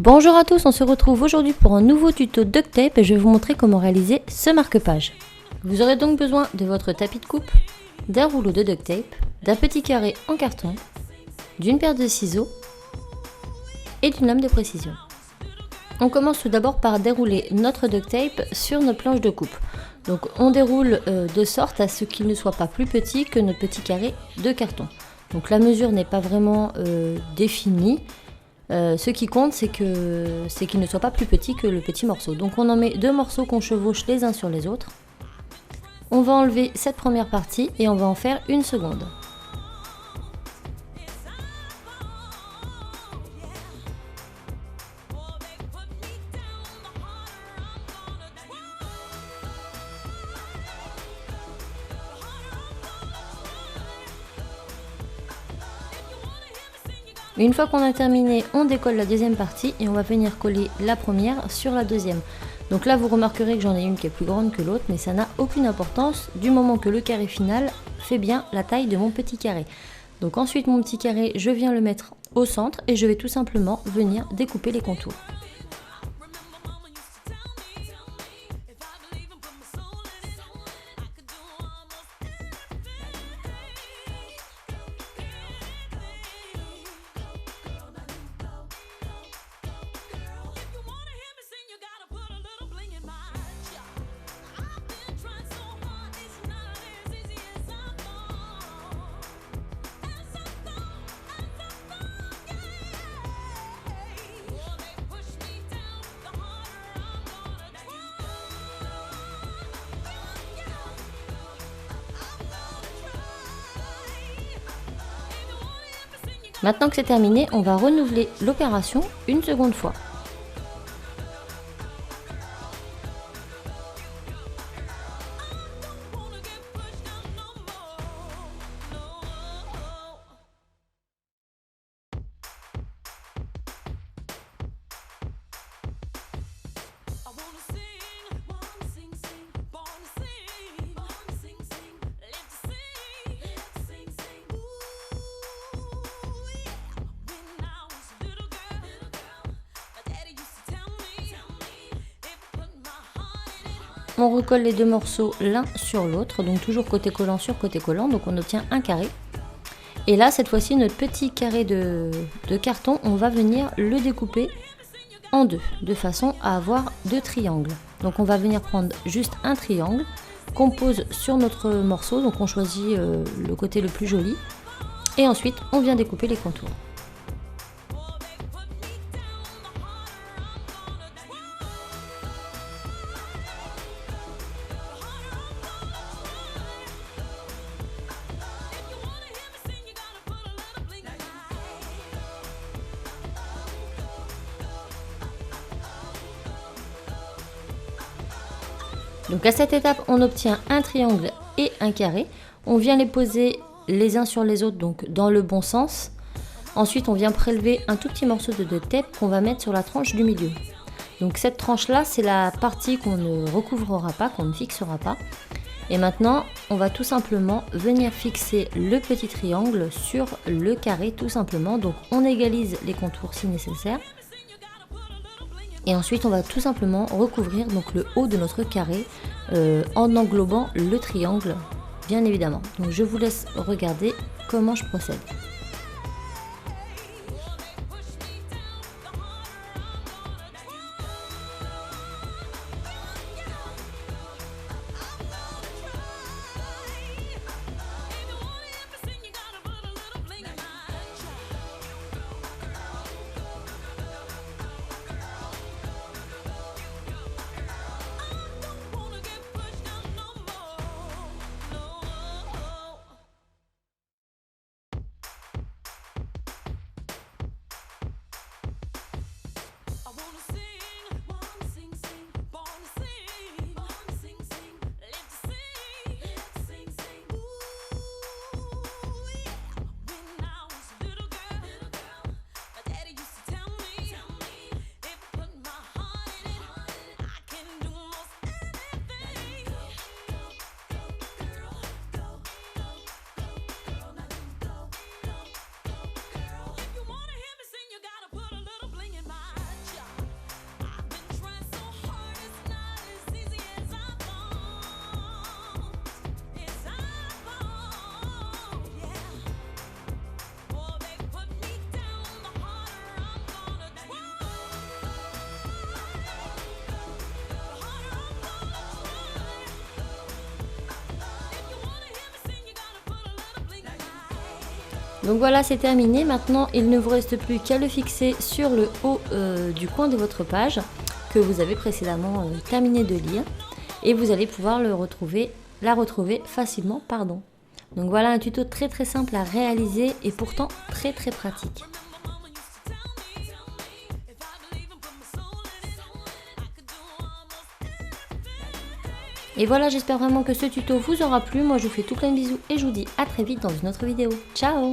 Bonjour à tous, on se retrouve aujourd'hui pour un nouveau tuto duct tape et je vais vous montrer comment réaliser ce marque-page. Vous aurez donc besoin de votre tapis de coupe, d'un rouleau de duct tape, d'un petit carré en carton, d'une paire de ciseaux et d'une lame de précision. On commence tout d'abord par dérouler notre duct tape sur notre planche de coupe. Donc on déroule de sorte à ce qu'il ne soit pas plus petit que notre petit carré de carton. Donc la mesure n'est pas vraiment définie. Ce qui compte, c'est qu'il ne soit pas plus petit que le petit morceau. Donc on en met deux morceaux qu'on chevauche les uns sur les autres. On va enlever cette première partie et on va en faire une seconde. Une fois qu'on a terminé, on décolle la deuxième partie et on va venir coller la première sur la deuxième. Donc là vous remarquerez que j'en ai une qui est plus grande que l'autre, mais ça n'a aucune importance du moment que le carré final fait bien la taille de mon petit carré. Donc ensuite mon petit carré, je viens le mettre au centre et je vais tout simplement venir découper les contours. Maintenant que c'est terminé, on va renouveler l'opération une seconde fois. On recolle les deux morceaux l'un sur l'autre, donc toujours côté collant sur côté collant, donc on obtient un carré. Et là, cette fois-ci, notre petit carré de carton, on va venir le découper en deux, de façon à avoir deux triangles. Donc on va venir prendre juste un triangle qu'on pose sur notre morceau, donc on choisit le côté le plus joli. Et ensuite, on vient découper les contours. Donc à cette étape, on obtient un triangle et un carré. On vient les poser les uns sur les autres, donc dans le bon sens. Ensuite, on vient prélever un tout petit morceau de duct tape qu'on va mettre sur la tranche du milieu. Donc cette tranche-là, c'est la partie qu'on ne recouvrera pas, qu'on ne fixera pas. Et maintenant, on va tout simplement venir fixer le petit triangle sur le carré, tout simplement. Donc on égalise les contours si nécessaire. Et ensuite, on va tout simplement recouvrir donc le haut de notre carré en englobant le triangle, bien évidemment. Donc je vous laisse regarder comment je procède. Donc voilà, c'est terminé. Maintenant, il ne vous reste plus qu'à le fixer sur le haut du coin de votre page que vous avez précédemment terminé de lire. Et vous allez pouvoir la retrouver facilement. Donc voilà un tuto très très simple à réaliser et pourtant très très pratique. Et voilà, j'espère vraiment que ce tuto vous aura plu. Moi je vous fais tout plein de bisous et je vous dis à très vite dans une autre vidéo. Ciao!